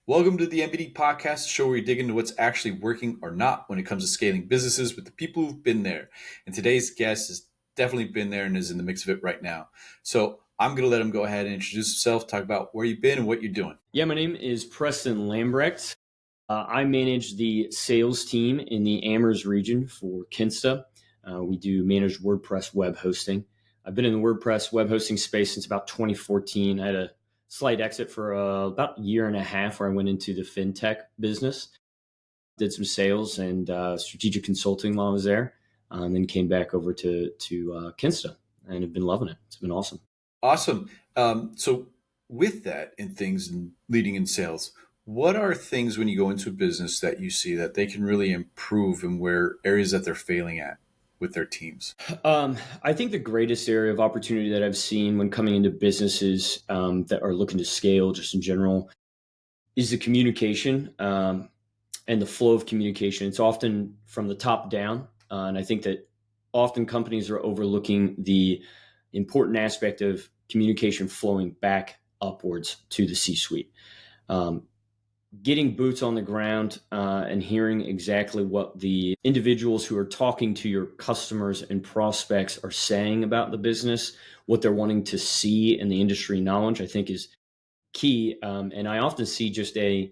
Welcome to the MBD podcast, the show where we dig into what's actually working or not when it comes to scaling businesses with the people who've been there. And today's guest has definitely been there and is in the mix of it right now. So I'm going to let him go ahead and introduce himself, talk about where you've been and what you're doing. Yeah, my name is Preston Lambrecht. I manage the sales team in the Amherst region for Kinsta. We do managed WordPress web hosting. I've been in the WordPress web hosting space since about 2014. I had a slight exit for about a year and a half where I went into the fintech business, did some sales and strategic consulting while I was there, and then came back over to Kinsta and have been loving it. It's been awesome. Awesome. So with that and things and leading in sales, what are things when you go into a business that you see that they can really improve and where areas that they're failing at with their teams? I think the greatest area of opportunity that I've seen when coming into businesses that are looking to scale just in general is the communication and the flow of communication. It's often from the top down. And I think that often companies are overlooking the important aspect of communication flowing back upwards to the C-suite. Getting boots on the ground and hearing exactly what the individuals who are talking to your customers and prospects are saying about the business, what they're wanting to see in the industry knowledge, I think is key. And I often see just a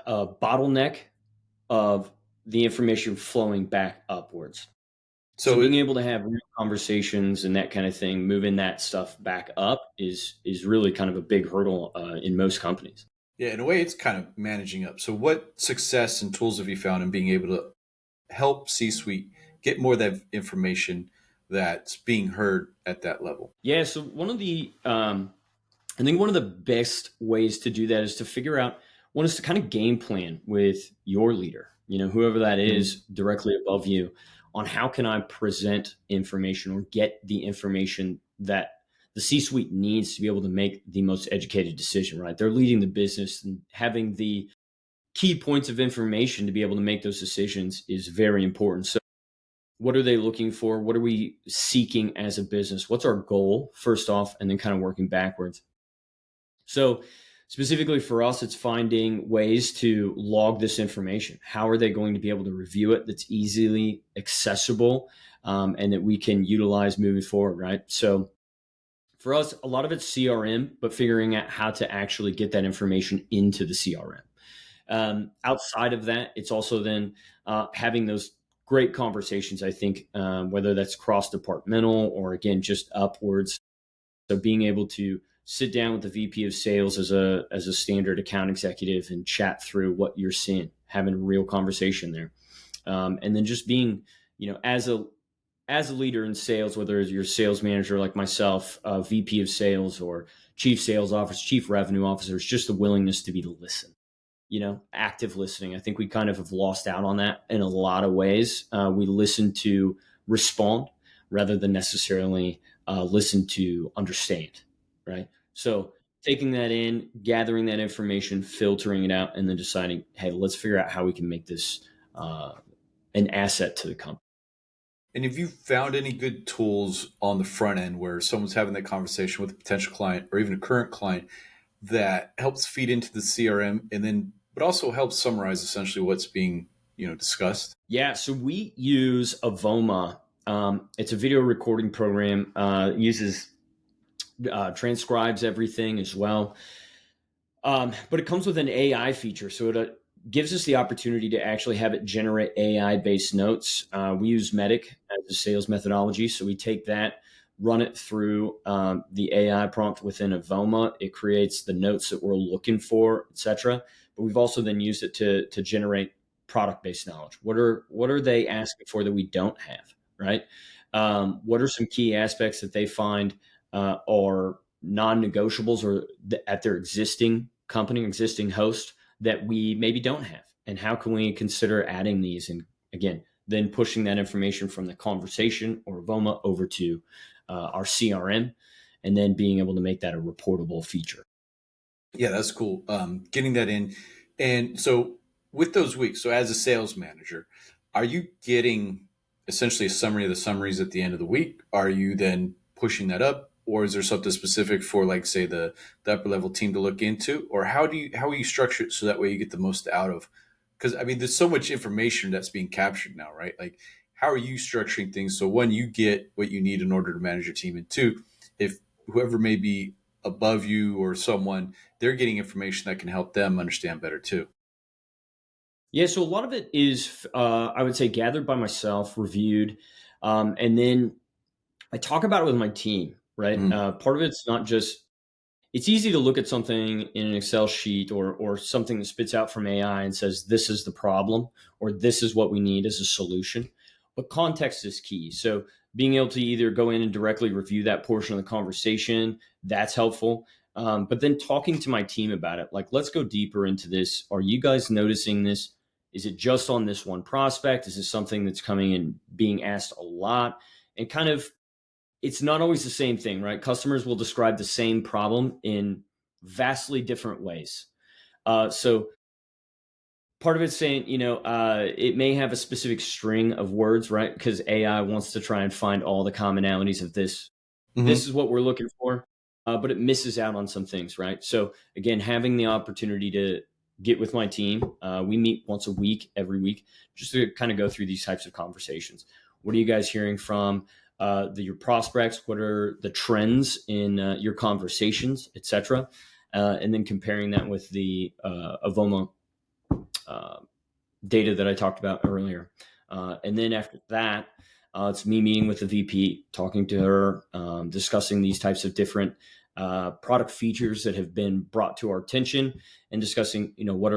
bottleneck of the information flowing back upwards. So being able to have real conversations and that kind of thing, moving that stuff back up is really kind of a big hurdle in most companies. Yeah, in a way, it's kind of managing up. So what success and tools have you found in being able to help C-suite get more of that information that's being heard at that level? Yeah, so I think one of the best ways to do that is to figure out, one is to kind of game plan with your leader, whoever that is directly above you, on how can I present information or get the information that the C-suite needs to be able to make the most educated decision, right? They're leading the business, and having the key points of information to be able to make those decisions is very important. So what are they looking for? What are we seeking as a business? What's our goal, first off, and then kind of working backwards? So specifically for us, it's finding ways to log this information. How are they going to be able to review it that's easily accessible and that we can utilize moving forward, right? So for us, a lot of it's CRM, but figuring out how to actually get that information into the CRM. Outside of that, it's also then having those great conversations, I think, whether that's cross-departmental or, again, just upwards. So being able to sit down with the VP of sales as a standard account executive and chat through what you're seeing, having a real conversation there. And then just being, as a leader in sales, whether it's your sales manager like myself, VP of sales or chief sales officer, chief revenue officer, it's just the willingness to be to listen, active listening. I think we kind of have lost out on that in a lot of ways. We listen to respond rather than necessarily listen to understand, right? So taking that in, gathering that information, filtering it out, and then deciding, hey, let's figure out how we can make this an asset to the company. And have you found any good tools on the front end where someone's having that conversation with a potential client or even a current client that helps feed into the CRM and then, but also helps summarize essentially what's being, discussed? Yeah. So we use Avoma. It's a video recording program, transcribes everything as well. But it comes with an AI feature. So it gives us the opportunity to actually have it generate AI-based notes. We use Medic as a sales methodology. So we take that, run it through the AI prompt within Avoma. It creates the notes that we're looking for, et cetera. But we've also then used it to generate product-based knowledge. What are they asking for that we don't have, right? What are some key aspects that they find are non-negotiables or at their existing company, existing host that we maybe don't have? And how can we consider adding these? And again, then pushing that information from the conversation or Avoma over to our CRM, and then being able to make that a reportable feature. Yeah, that's cool. Getting that in. And so with those weeks, so as a sales manager, are you getting essentially a summary of the summaries at the end of the week? Are you then pushing that up or is there something specific for, like, say, the upper level team to look into, or how are you structure it so that way you get the most out of? Because I mean, there's so much information that's being captured now, right? Like, how are you structuring things so one, you get what you need in order to manage your team, and two, if whoever may be above you or someone, they're getting information that can help them understand better too. Yeah, so a lot of it is, I would say, gathered by myself, reviewed, and then I talk about it with my team. Right, Hmm. part of it's not just. It's easy to look at something in an Excel sheet or something that spits out from AI and says this is the problem or this is what we need as a solution. But context is key. So being able to either go in and directly review that portion of the conversation, that's helpful. But then talking to my team about it, like, let's go deeper into this. Are you guys noticing this? Is it just on this one prospect? Is this something that's coming and being asked a lot? And kind of, it's not always the same thing, right? Customers will describe the same problem in vastly different ways. So part of it's saying, it may have a specific string of words, right? Because AI wants to try and find all the commonalities of this. This Hmm. is what we're looking for, but it misses out on some things, right? So again, having the opportunity to get with my team, we meet once a week, every week, just to kind of go through these types of conversations. What are you guys hearing from your prospects? What are the trends in your conversations, etc.? And then comparing that with the Avoma uh, data that I talked about earlier. And then after that, it's me meeting with the VP, talking to her, discussing these types of different product features that have been brought to our attention, and discussing, what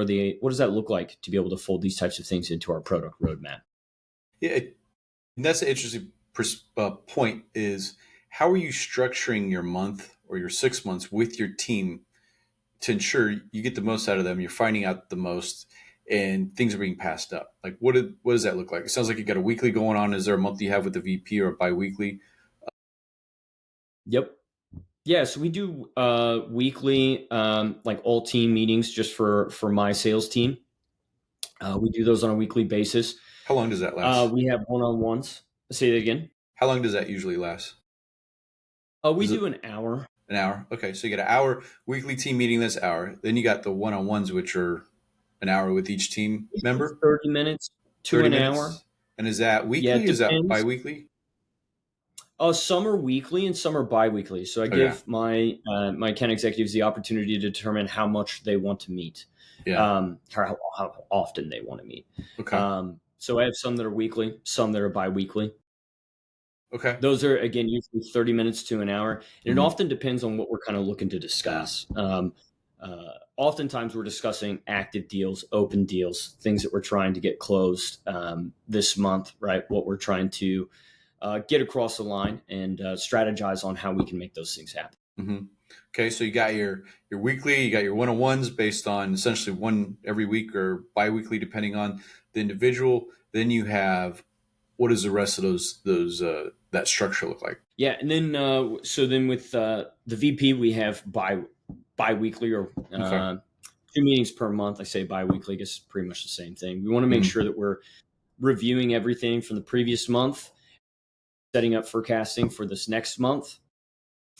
does that look like to be able to fold these types of things into our product roadmap. Yeah, and that's an interesting point. Is how are you structuring your month or your 6 months with your team to ensure you get the most out of them? You're finding out the most, and things are being passed up. Like, what does that look like? It sounds like you got a weekly going on. Is there a month you have with the VP or a biweekly? Yep. Yeah, so we do weekly, like all team meetings just for my sales team. We do those on a weekly basis. How long does that last? We have one-on-ones. Say that again. How long does that usually last? We Is it do an hour. an hour? Okay, so you got an hour weekly team meeting, that's hour. Then you got the one-on-ones, which are an hour with each team Usually member, 30 minutes to 30 an hour. minutes. And is that Yeah, it weekly? Is that depends. biweekly? Some are weekly and some are biweekly. So I Okay. give my account executives the opportunity to determine how much they want to meet, Yeah. or how often they want to meet. Okay. So I have some that are weekly, some that are biweekly. Okay. Those are, again, usually 30 minutes to an hour. And it Hmm. often depends on what we're kind of looking to Yeah. discuss. Oftentimes we're discussing active deals, open deals, things that we're trying to get closed this month, right? What we're trying to get across the line, and strategize on how we can make those things happen. Hmm. Okay. So you got your weekly, you got your one-on-ones based on essentially one every week or biweekly, depending on the individual. Then you have, what does the rest of those that structure look like? Yeah, and then so then with the VP, we have biweekly or Okay. 2 meetings per month. I say biweekly, I guess it's pretty much the same thing. We want to make Hmm. sure that we're reviewing everything from the previous month, setting up forecasting for this next month.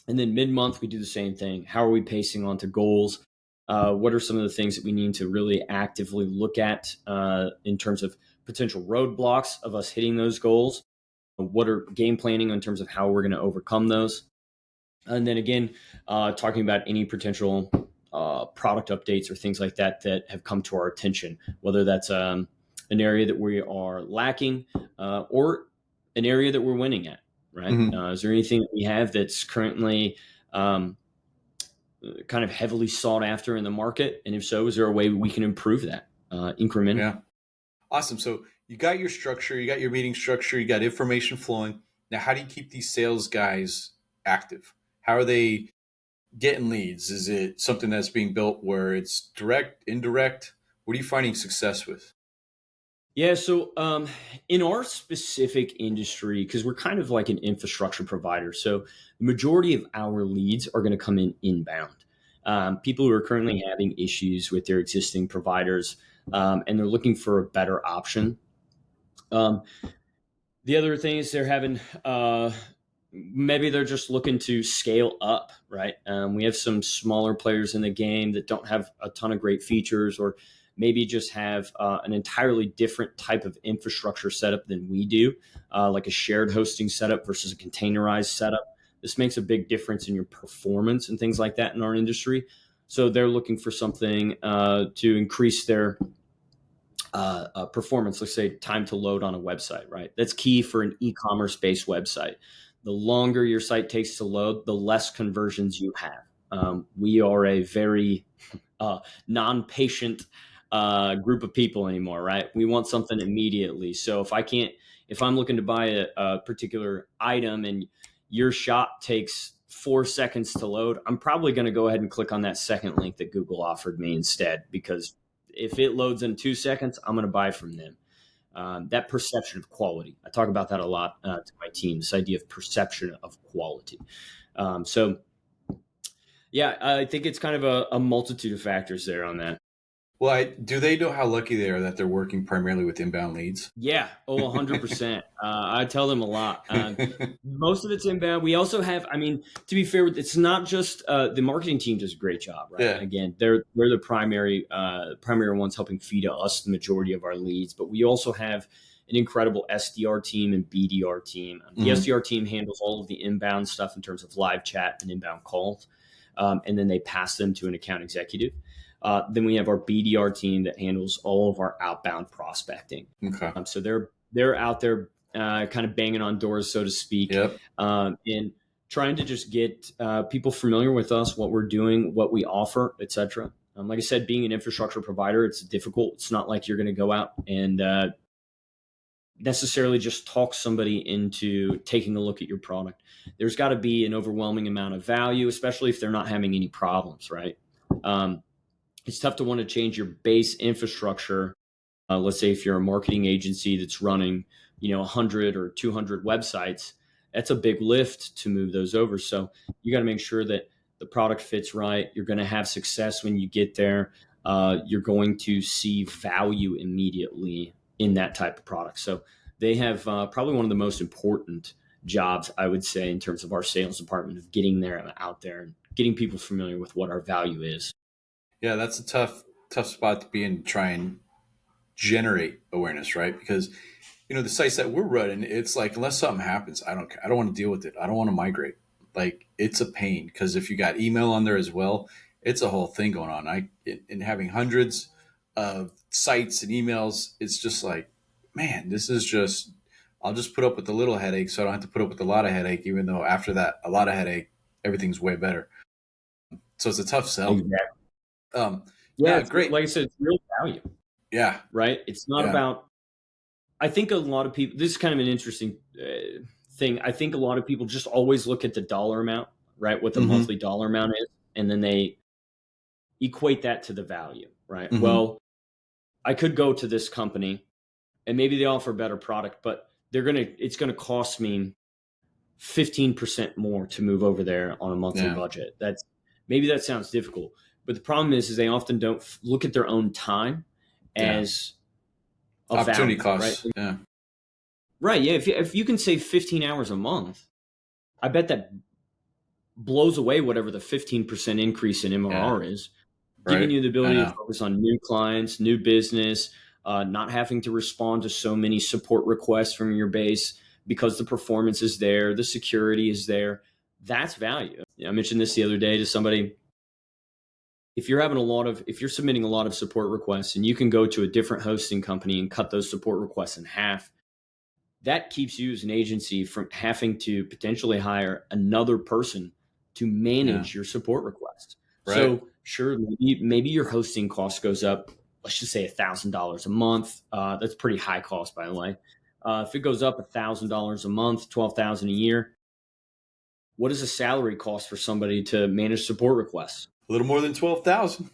And then mid month, we do the same thing. How are we pacing onto goals? What are some of the things that we need to really actively look at in terms of potential roadblocks of us hitting those goals? What are game planning in terms of how we're going to overcome those? And then again, talking about any potential product updates or things like that that have come to our attention, whether that's an area that we are lacking or an area that we're winning at, right? Hmm. Is there anything that we have that's currently um, kind of heavily sought after in the market? And if so, is there a way we can improve that incrementally? Yeah. Awesome. So you got your structure, you got your meeting structure, you got information flowing. Now, how do you keep these sales guys active? How are they getting leads? Is it something that's being built where it's direct, indirect? What are you finding success with? Yeah, so in our specific industry, because we're kind of like an infrastructure provider, so the majority of our leads are going to come in inbound. People who are currently having issues with their existing providers, and they're looking for a better option. Um, the other thing is they're having maybe they're just looking to scale up, right? We have some smaller players in the game that don't have a ton of great features, or maybe just have an entirely different type of infrastructure setup than we do, like a shared hosting setup versus a containerized setup. This makes a big difference in your performance and things like that in our industry. So they're looking for something to increase their performance. Let's say time to load on a website, right? That's key for an e-commerce based website. The longer your site takes to load, the less conversions you have. We are a very non-patient group of people anymore, right? We want something immediately. So if I'm looking to buy a particular item and your shop takes 4 seconds to load, I'm probably going to go ahead and click on that second link that Google offered me instead, because if it loads in 2 seconds, I'm going to buy from them. That perception of quality. I talk about that a lot to my team, this idea of perception of quality. So yeah, I think it's kind of a multitude of factors there on that. Well, do they know how lucky they are that they're working primarily with inbound leads? Yeah. Oh, 100%. I tell them a lot. Most of it's inbound. We also have, I mean, to be fair, it's not just the marketing team does a great job, right? Yeah. Again, they're the primary ones helping feed us the majority of our leads, but we also have an incredible SDR team and BDR team. The SDR team handles all of the inbound stuff in terms of live chat and inbound calls, and then they pass them to an account executive. Then we have our BDR team that handles all of our outbound prospecting. Okay. So they're out there kind of banging on doors, so to speak, Yep. and trying to just get people familiar with us, what we're doing, what we offer, etc. Like I said, being an infrastructure provider, it's difficult. It's not like you're going to go out and necessarily just talk somebody into taking a look at your product. There's got to be an overwhelming amount of value, especially if they're not having any problems, right? It's tough to want to change your base infrastructure. Let's say if you're a marketing agency that's running, 100 or 200 websites, that's a big lift to move those over. So you got to make sure that the product fits right. You're going to have success when you get there. You're going to see value immediately in that type of product. So they have probably one of the most important jobs, I would say, in terms of our sales department, of getting there and out there and getting people familiar with what our value is. Yeah, that's a tough spot to be in to try and generate awareness, right? Because the sites that we're running, it's like, unless something happens, I don't care. I don't want to deal with it. I don't want to migrate. Like, it's a pain, because if you got email on there as well, it's a whole thing going on. In having hundreds of sites and emails, it's just like, man, this is just, I'll just put up with a little headache, so I don't have to put up with a lot of headache, even though after that, a lot of headache, everything's way better. So it's a tough sell. Exactly. Yeah, It's, great. like I said, it's real value, Yeah, right? It's not yeah. about, I think a lot of people, this is kind of an interesting thing. I think a lot of people just always look at the dollar amount, right? What the monthly dollar amount is. And then they equate that to the value, right? Well, I could go to this company and maybe they offer a better product, but it's going to cost me 15% more to move over there on a monthly budget. Maybe that sounds difficult, but the problem is they often don't look at their own time as a opportunity value, costs. right? Yeah. Right. Yeah. If you can save 15 hours a month, I bet that blows away whatever the 15% increase in MRR is, giving Right. you the I ability to know. focus on new clients, new business, not having to respond to so many support requests from your base because the performance is there, the security is there. That's value. I mentioned this the other day to somebody. If you're submitting a lot of support requests and you can go to a different hosting company and cut those support requests in half, that keeps you as an agency from having to potentially hire another person to manage your support requests. Right. So sure, maybe your hosting cost goes up, let's just say $1,000 a month. That's pretty high cost, by the way. If it goes up $1,000 a month, 12,000 a year, what is a salary cost for somebody to manage support requests? A little more than 12,000.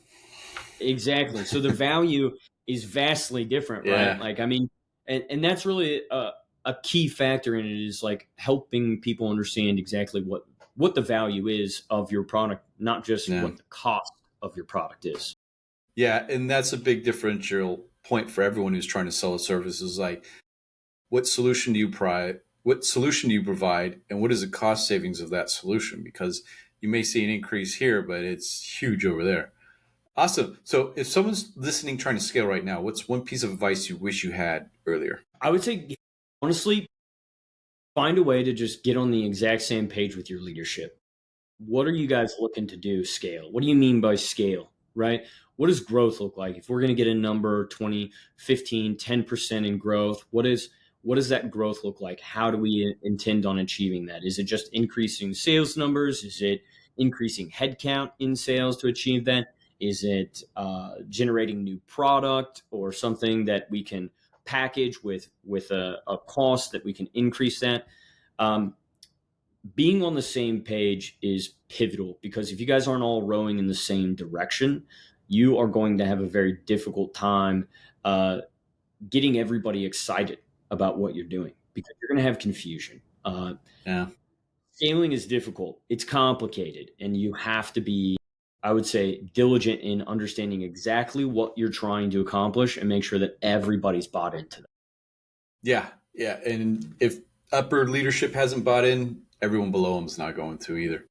Exactly. So the value is vastly different, right? Like, I mean, and that's really a key factor in it, is like helping people understand exactly what the value is of your product, not just what the cost of your product is. Yeah, and that's a big differential point for everyone who's trying to sell a service, is like, what solution do you what solution do you provide, and what is the cost savings of that solution? Because you may see an increase here, but it's huge over there. Awesome. So if someone's listening trying to scale right now, what's one piece of advice you wish you had earlier? I would say, honestly, find a way to just get on the exact same page with your leadership. What are you guys looking to do scale? What do you mean by scale, right? What does growth look like? If we're going to get a number 20, 15, 10% in growth, what does that growth look like? How do we intend on achieving that? Is it just increasing sales numbers? Is it increasing headcount in sales to achieve that? Is it generating new product or something that we can package with a cost that we can increase that? Um, Being on the same page is pivotal, because if you guys aren't all rowing in the same direction, you are going to have a very difficult time uh, getting everybody excited about what you're doing, because you're going to have confusion. Yeah. Scaling is difficult, it's complicated, and you have to be, I would say, diligent in understanding exactly what you're trying to accomplish and make sure that everybody's bought into that. Yeah. Yeah. And if upper leadership hasn't bought in, everyone below them is not going to either.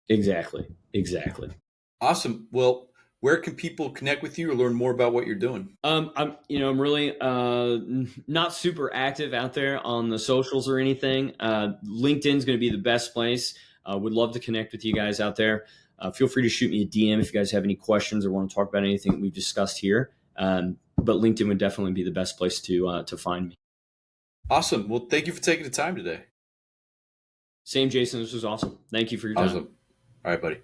Exactly. Exactly. Awesome. Well, where can people connect with you or learn more about what you're doing? I'm really not super active out there on the socials or anything. LinkedIn's going to be the best place. Would love to connect with you guys out there. Feel free to shoot me a DM if you guys have any questions or want to talk about anything that we've discussed here. But LinkedIn would definitely be the best place to find me. Awesome. Well, thank you for taking the time today. Same, Jason. This was awesome. Thank you for your time. Awesome. All right, buddy.